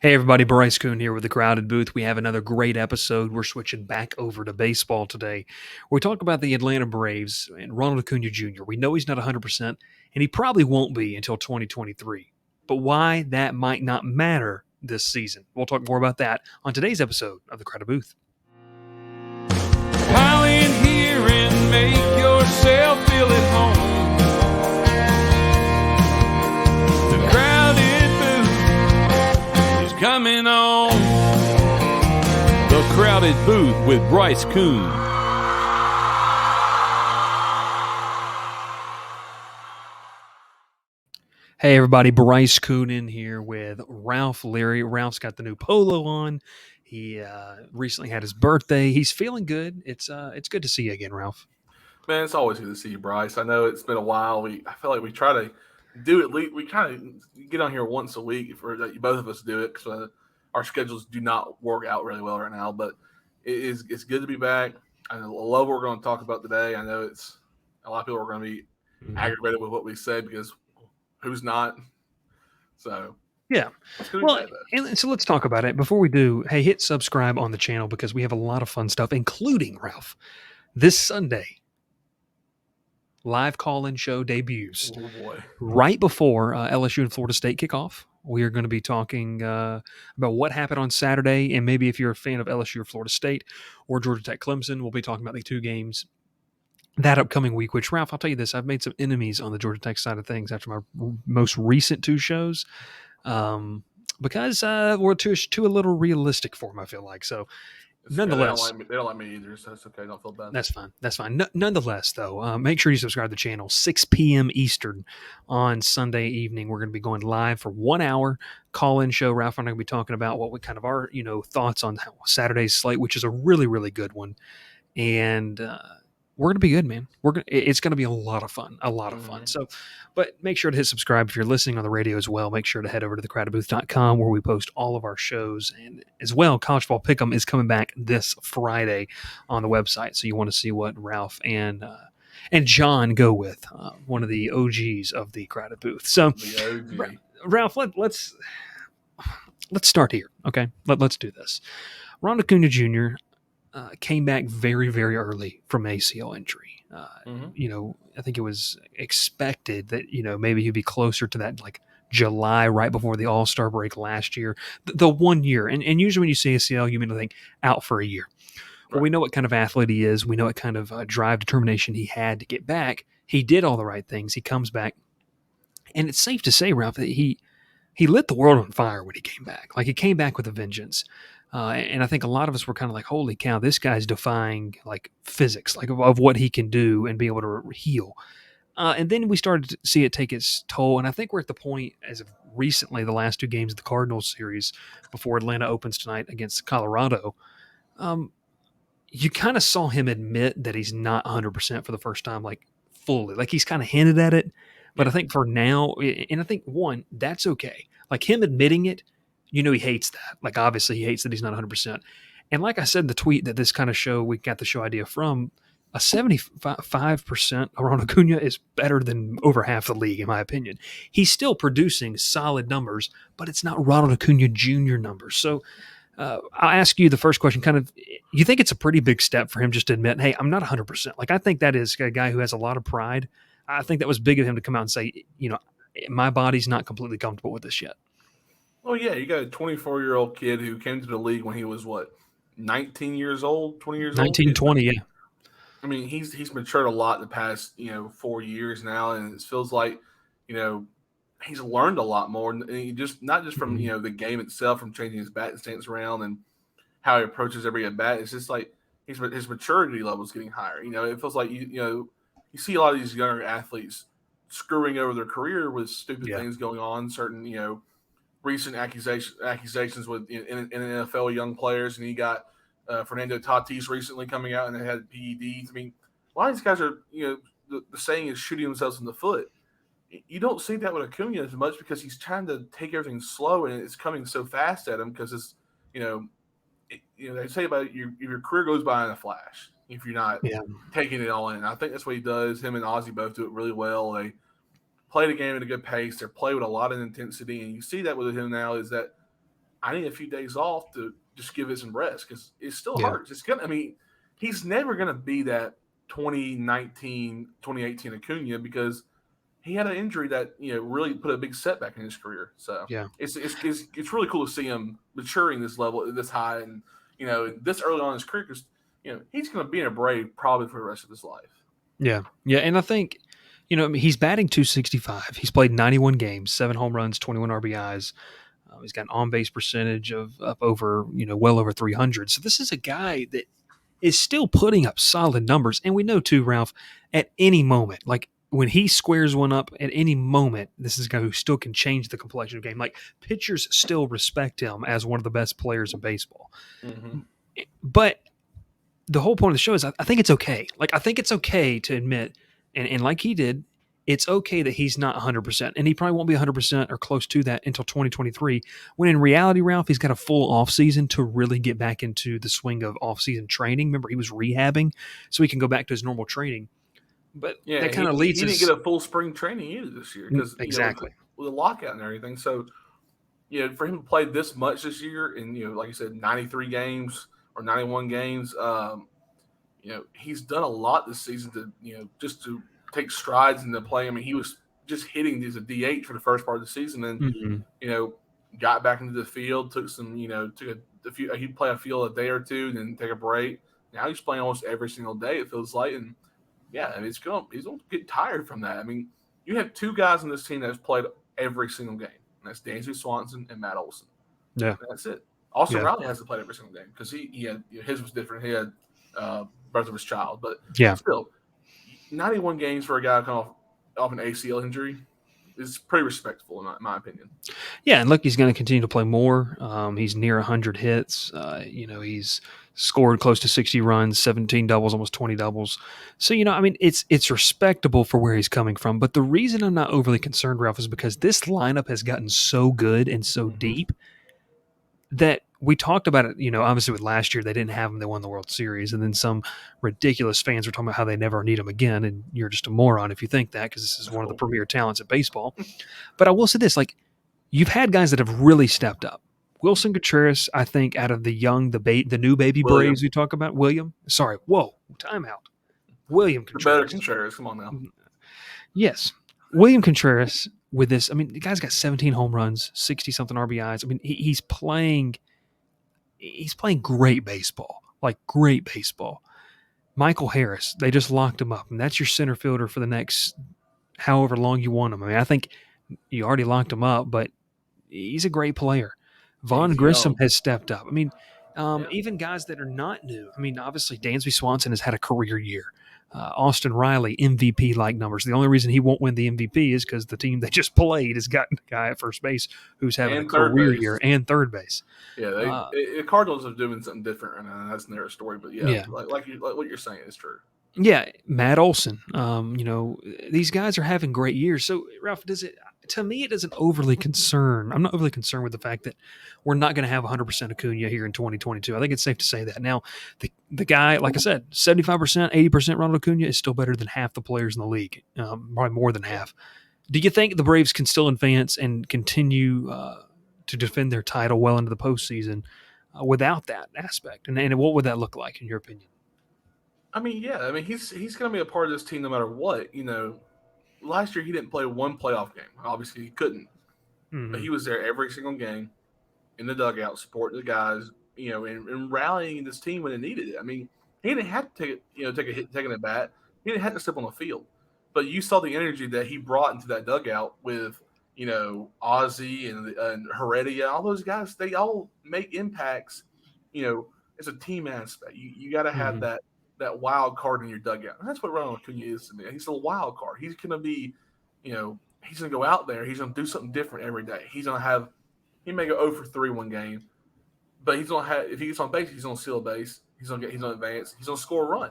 Hey everybody, Bryce Koon here with the Crowded Booth. We have another great episode. We're switching back over to baseball today. We talk about the Atlanta Braves and Ronald Acuna Jr. We know he's not 100%, and he probably won't be until 2023. But why that might not matter this season. We'll talk more about that on today's episode of the Crowded Booth. Pile in here and make yourself feel at home. The Crowded Booth is coming on. The Crowded Booth with Bryce Koon. Hey everybody, Bryce Koon in here with Ralph Leary. Ralph's got the new polo on. He recently had his birthday. He's feeling good. It's good to see you again, Ralph. Man, it's always good to see you, Bryce. I know it's been a while. I feel like we try to do it. We kind of get on here once a week for that. Both of us do it because our schedules do not work out really well right now. But it's good to be back. I love what we're going to talk about today. I know it's a lot of people are going to be aggravated with what we said because who's not? So yeah. Well, and so let's talk about it. Before we do, hey, hit subscribe on the channel because we have a lot of fun stuff, including, Ralph, this Sunday, live call-in show debuts. Oh boy. Right before LSU and Florida State kickoff. We are going to be talking about what happened on Saturday, and maybe if you're a fan of LSU or Florida State or Georgia Tech Clemson, we'll be talking about the two games that upcoming week, which, Ralph, I'll tell you this, I've made some enemies on the Georgia Tech side of things after my most recent two shows because we're too a little realistic for them, I feel like. So, nonetheless, they don't like me either, so that's okay. Don't feel bad. That's fine. Nonetheless, though, make sure you subscribe to the channel. 6 p.m. Eastern on Sunday evening. We're going to be going live for 1 hour call-in show. Ralph and I are going to be talking about what we kind of are, thoughts on Saturday's slate, which is a really, really good one. And we're going to be good, man. It's going to be a lot of fun, So, but make sure to hit subscribe if you're listening on the radio as well. Make sure to head over to thecrowdedbooth.com where we post all of our shows, and as well, College Ball Pick'em is coming back this Friday on the website. So you want to see what Ralph and John go with, one of the OGs of the Crowded Booth. So, Ralph, let's start here. Okay, let's do this. Ronald Acuna Jr. Came back very, very early from ACL injury. I think it was expected that, maybe he'd be closer to that like July, right before the All-Star break last year, the 1 year. And usually when you see ACL, you mean to think out for a year. Right. Well, we know what kind of athlete he is. We know what kind of drive, determination he had to get back. He did all the right things. He comes back. And it's safe to say, Ralph, that he lit the world on fire when he came back. Like, he came back with a vengeance. And I think a lot of us were kind of like, holy cow, this guy's defying like physics, like of what he can do and be able to heal. And then we started to see it take its toll. And I think we're at the point, as of recently, the last two games of the Cardinals series before Atlanta opens tonight against Colorado, you kind of saw him admit that he's not 100% for the first time, like fully. Like, he's kind of hinted at it. But I think for now, and I think, one, that's okay. Like, him admitting it, he hates that. Like, obviously, he hates that he's not 100%. And like I said in the tweet that this kind of show, we got the show idea from, a 75% Ronald Acuna is better than over half the league, in my opinion. He's still producing solid numbers, but it's not Ronald Acuna Jr. numbers. So I'll ask you the first question, kind of, you think it's a pretty big step for him just to admit, hey, I'm not 100%. Like, I think that is a guy who has a lot of pride. I think that was big of him to come out and say, my body's not completely comfortable with this yet. Well, yeah, you got a 24-year-old kid who came to the league when he was, 19 years old, 20 years 19, old? 20, yeah. I mean, he's matured a lot in the past, 4 years now, and it feels like, he's learned a lot more. And he not just from, the game itself, from changing his batting stance around and how he approaches every at-bat. It's just like his maturity level is getting higher. It feels like, you see a lot of these younger athletes screwing over their career with stupid things going on, certain, recent accusations with in NFL young players, and you got Fernando Tatis recently coming out and they had PEDs. I mean, a lot of these guys are, the saying is shooting themselves in the foot. You don't see that with Acuna as much because he's trying to take everything slow and it's coming so fast at him because it's, they say about your career goes by in a flash if you're not taking it all in. I think that's what he does. Him and Ozzie both do it really well. They play the game at a good pace. They play with a lot of intensity, and you see that with him now is that I need a few days off to just give it some rest because it still Yeah. hurts. It's gonna. I mean, he's never gonna be that 2019, 2018 Acuna because he had an injury that really put a big setback in his career. So Yeah. it's really cool to see him maturing this level, this high, and this early on in his career because he's going to be in a Brave probably for the rest of his life. Yeah. Yeah. And I think, he's batting 265. He's played 91 games, 7 home runs, 21 RBIs. He's got an on base percentage of over, well over 300. So this is a guy that is still putting up solid numbers. And we know too, Ralph, at any moment, like when he squares one up at any moment, this is a guy who still can change the complexion of the game. Like pitchers still respect him as one of the best players in baseball. Mm-hmm. But the whole point of the show is I think it's okay. Like, I think it's okay to admit, and like he did, it's okay that he's not 100%. And he probably won't be 100% or close to that until 2023, when in reality, Ralph, he's got a full offseason to really get back into the swing of offseason training. Remember, he was rehabbing, so he can go back to his normal training. But Yeah, that he, kind of he leads didn't us. get a full spring training either this year because Exactly. with the lockout and everything. So for him to play this much this year, and like you said, 93 games or 91 games, he's done a lot this season to just to take strides in the play. I mean, he was just hitting as a DH for the first part of the season, and Mm-hmm. got back into the field, took some, took a few. He'd play a field a day or two, then take a break. Now he's playing almost every single day. It feels like, and yeah, I mean, he's going to get tired from that. I mean, you have 2 guys on this team that have played every single game, and that's Dansby Swanson and Matt Olson. Yeah. And that's it. Austin Yeah. Riley hasn't played every single game because he had his was different. He had birth of his child, but Yeah. still, 91 games for a guy coming off an ACL injury is pretty respectable in my opinion. Yeah, and look, he's going to continue to play more. He's near 100 hits. He's scored close to 60 runs, 17 doubles, almost 20 doubles. So, I mean, it's respectable for where he's coming from. But the reason I'm not overly concerned, Ralph, is because this lineup has gotten so good and so deep that we talked about it, obviously with last year, they didn't have him. They won the World Series. And then some ridiculous fans were talking about how they never need him again. And you're just a moron if you think that, because this is one of the premier talents at baseball. But I will say this, like, you've had guys that have really stepped up. Wilson Contreras, I think, out of the new baby William. Braves we talk about. William timeout. William The Contreras. better Contreras, come on now. Yes. William Contreras with this, I mean, the guy's got 17 home runs, 60-something RBIs. I mean, he's playing great baseball, like great baseball. Michael Harris, they just locked him up, and that's your center fielder for the next however long you want him. I mean, I think you already locked him up, but he's a great player. Vaughn Grissom has stepped up. I mean, even guys that are not new. I mean, obviously, Dansby Swanson has had a career year. Austin Riley, MVP-like numbers. The only reason he won't win the MVP is because the team they just played has got a guy at first base who's having a career year and third base. Yeah, the Cardinals are doing something different, and that's their story. But yeah. Like what you're saying is true. Yeah, Matt Olson. These guys are having great years. So, Ralph, to me, it doesn't overly concern. I'm not overly concerned with the fact that we're not going to have 100% Acuna here in 2022. I think it's safe to say that. Now, the guy, like I said, 75%, 80% Ronald Acuna is still better than half the players in the league, probably more than half. Do you think the Braves can still advance and continue to defend their title well into the postseason without that aspect? And what would that look like, in your opinion? I mean, yeah. I mean, he's going to be a part of this team no matter what. Last year he didn't play one playoff game. Obviously, he couldn't. Mm-hmm. But he was there every single game in the dugout, supporting the guys, and rallying this team when it needed it. I mean, he didn't have to take a hit, taking a bat. He didn't have to step on the field. But you saw the energy that he brought into that dugout with, Ozzy and Heredia, all those guys. They all make impacts. It's a team aspect. You got to have that wild card in your dugout. And that's what Ronald Acuna is to me. He's a wild card. He's going to be, he's going to go out there. He's going to do something different every day. He may go 0 for 3 one game, but he's going to have, if he gets on base, he's going to steal a base. He's going to advance. He's going to score a run.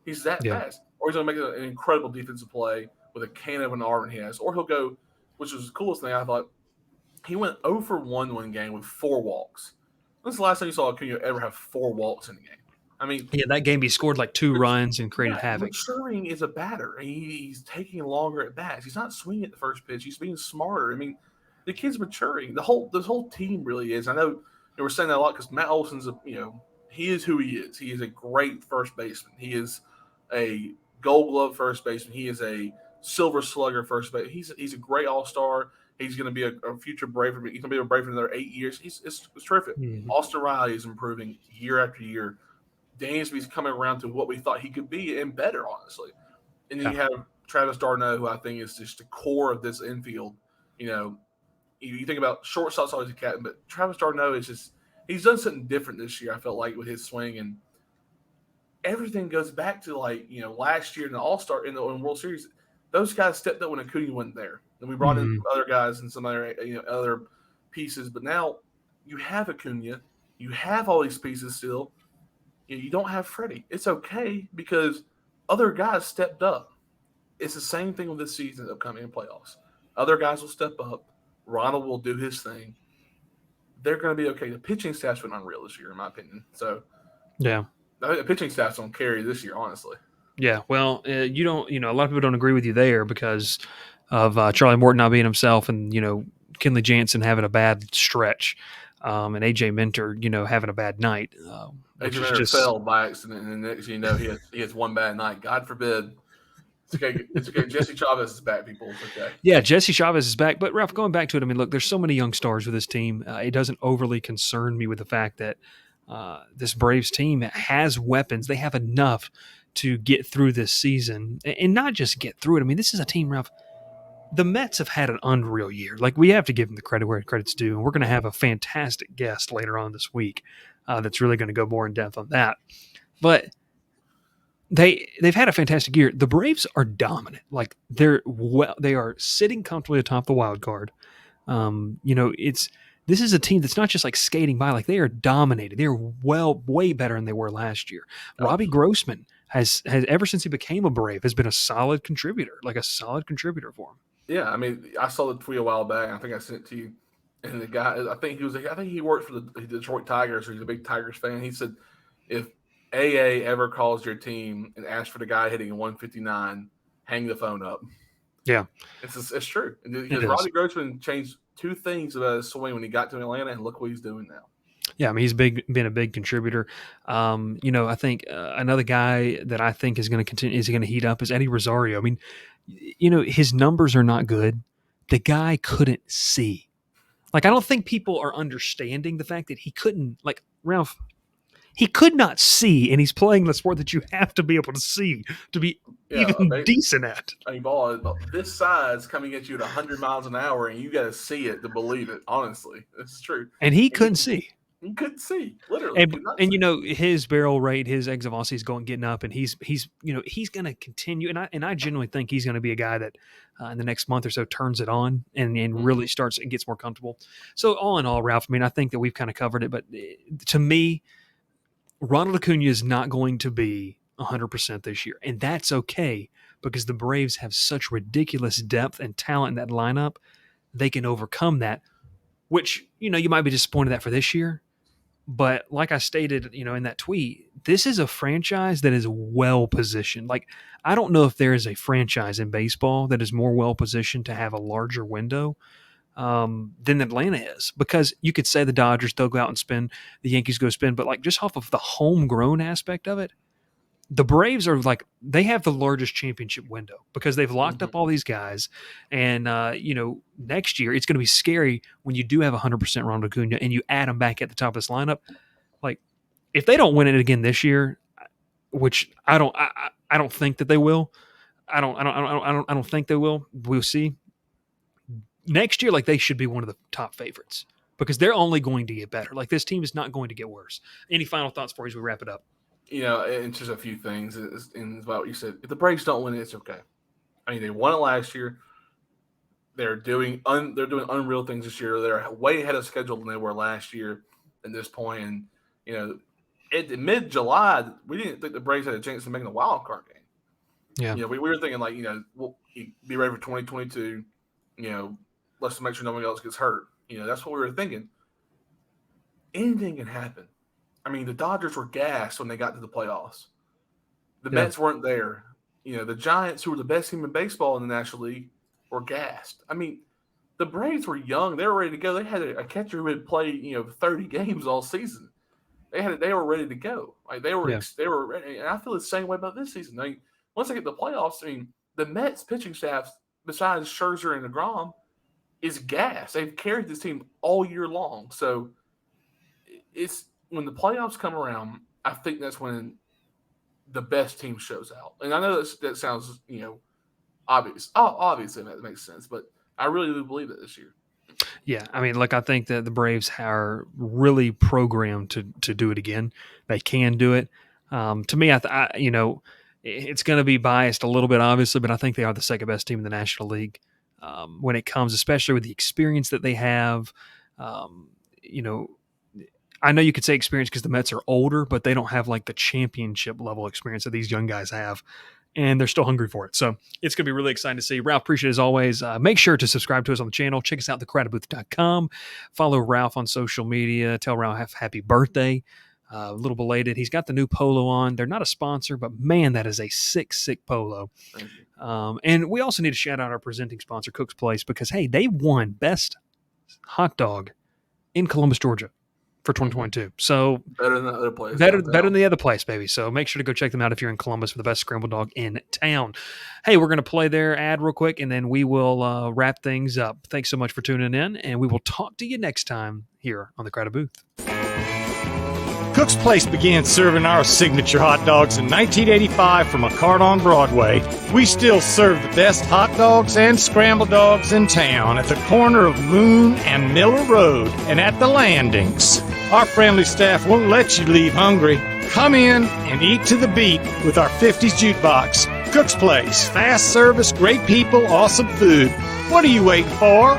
He's that fast. Or he's going to make an incredible defensive play with a can of an arm he has. Or he'll go, which was the coolest thing I thought, he went 0 for 1 one game with 4 walks. When's the last time you saw Acuna ever have 4 walks in a game? I mean, that game he scored like 2 runs and created havoc. Maturing is a batter. He's taking longer at bats. He's not swinging at the first pitch. He's being smarter. I mean, the kid's maturing. This whole team really is. I know we're saying that a lot because Matt Olson's he is who he is. He is a great first baseman. He is a Gold Glove first baseman. He is a Silver Slugger first baseman. He's a great All Star. He's going to be a future Brave. He's going to be a Brave for another 8 years. It's terrific. Mhm. Austin Riley is improving year after year. Dansby's coming around to what we thought he could be and better, honestly. And then you have Travis d'Arnaud, who I think is just the core of this infield. You think about shortstop's always a captain, but Travis d'Arnaud is just he's done something different this year. I felt like with his swing, and everything goes back to last year in the All Star in World Series. Those guys stepped up when Acuna wasn't there, and we brought in some other guys and some other pieces. But now you have Acuna, you have all these pieces still. You don't have Freddie. It's okay because other guys stepped up. It's the same thing with this season upcoming in playoffs. Other guys will step up. Ronald will do his thing. They're going to be okay. The pitching staff's been unreal this year, in my opinion. So, Yeah. I think the pitching staff's don't carry this year, honestly. Yeah. Well, you don't. A lot of people don't agree with you there because of Charlie Morton not being himself, and Kenley Jansen having a bad stretch, and AJ Minter, having a bad night. Which AJ is Minter just fell by accident, and the next thing you know, he has one bad night. God forbid. It's okay. It's okay. Jesse Chavez is back, people. It's okay. Yeah, Jesse Chavez is back. But Ralph, going back to it, I mean, look, there's so many young stars with this team. It doesn't overly concern me with the fact that this Braves team has weapons. They have enough to get through this season, and not just get through it. I mean, this is a team, Ralph. The Mets have had an unreal year. Like, we have to give them the credit where credit's due, and we're going to have a fantastic guest later on this week that's really going to go more in depth on that. But they've had a fantastic year. The Braves are dominant. Like, they are sitting comfortably atop the wild card. This is a team that's not just like skating by. Like, they are dominated. They're way better than they were last year. Robbie Grossman has ever since he became a Brave has been a solid contributor, for him. Yeah, I mean, I saw the tweet a while back. I think I sent it to you. And the guy, I think he worked for the Detroit Tigers, or he's a big Tigers fan. He said, if AA ever calls your team and asks for the guy hitting 159, hang the phone up. Yeah, it's true. Because Robbie Grossman changed two things about his swing when he got to Atlanta, and look what he's doing now. Yeah, I mean, he's been a big contributor. I think another guy that I think is going to heat up is Eddie Rosario. I mean, his numbers are not good. The guy couldn't see. Like, I don't think people are understanding the fact that he couldn't, like, Ralph, he could not see, and he's playing the sport that you have to be able to see to be decent at. A ball this size coming at you at 100 miles an hour, and you got to see it to believe it. Honestly, it's true. And he couldn't see. He couldn't see, literally. And his barrel rate, his exit velocity is getting up, and he's going to continue. And I genuinely think he's going to be a guy that in the next month or so turns it on and really starts and gets more comfortable. So all in all, Ralph, I mean, I think that we've kind of covered it. But to me, Ronald Acuna is not going to be 100% this year, and that's okay because the Braves have such ridiculous depth and talent in that lineup. They can overcome that, which you might be disappointed at for this year. But like I stated, in that tweet, this is a franchise that is well positioned. Like, I don't know if there is a franchise in baseball that is more well positioned to have a larger window than Atlanta is. Because you could say the Dodgers, they'll go out and spend, the Yankees go spend, but like just off of the homegrown aspect of it, the Braves are like, they have the largest championship window because they've locked up all these guys. And, next year it's going to be scary when you do have 100% Ronald Acuna and you add them back at the top of this lineup. Like, if they don't win it again this year, which I don't think that they will. I don't think they will. We'll see. Next year, like, they should be one of the top favorites because they're only going to get better. Like, this team is not going to get worse. Any final thoughts for you as we wrap it up? It's just a few things. And about what you said, if the Braves don't win it, it's okay. I mean, they won it last year. They're doing unreal things this year. They're way ahead of schedule than they were last year at this point. And at mid-July, we didn't think the Braves had a chance to make the wild card game. Yeah. We were thinking like, we'll be ready for 2022. Let's make sure nobody else gets hurt. That's what we were thinking. Anything can happen. I mean, the Dodgers were gassed when they got to the playoffs. The Mets weren't there. The Giants, who were the best team in baseball in the National League, were gassed. I mean, the Braves were young. They were ready to go. They had a catcher who had played 30 games all season. They were ready to go. Like they were ready. And I feel the same way about this season. Once they get the playoffs, the Mets pitching staff, besides Scherzer and DeGrom, is gas. They've carried this team all year long. So it's when the playoffs come around, I think that's when the best team shows out. And I know that sounds, obvious. Oh, obviously that makes sense, but I really do believe it this year. Yeah, I mean, look, I think that the Braves are really programmed to do it again. They can do it. To me, it's going to be biased a little bit, obviously, but I think they are the second best team in the National League when it comes, especially with the experience that they have. I know you could say experience because the Mets are older, but they don't have like the championship level experience that these young guys have. And they're still hungry for it. So it's going to be really exciting to see. Ralph, appreciate it as always. Make sure to subscribe to us on the channel. Check us out at thecrowdbooth.com. Follow Ralph on social media. Tell Ralph happy birthday. A little belated. He's got the new polo on. They're not a sponsor, but man, that is a sick polo. Thank you. And we also need to shout out our presenting sponsor, Cook's Place, because, hey, they won Best Hot Dog in Columbus, Georgia for 2022. So better than the other place. Better than the other place, baby. So make sure to go check them out if you're in Columbus for the best scrambled dog in town. Hey, we're going to play their ad real quick, and then we will wrap things up. Thanks so much for tuning in, and we will talk to you next time here on the Crowded Booth. Cook's Place began serving our signature hot dogs in 1985 from a cart on Broadway. We still serve the best hot dogs and scrambled dogs in town at the corner of Moon and Miller Road and at the landings. Our friendly staff won't let you leave hungry. Come in and eat to the beat with our 50s jukebox. Cook's Place, fast service, great people, awesome food. What are you waiting for?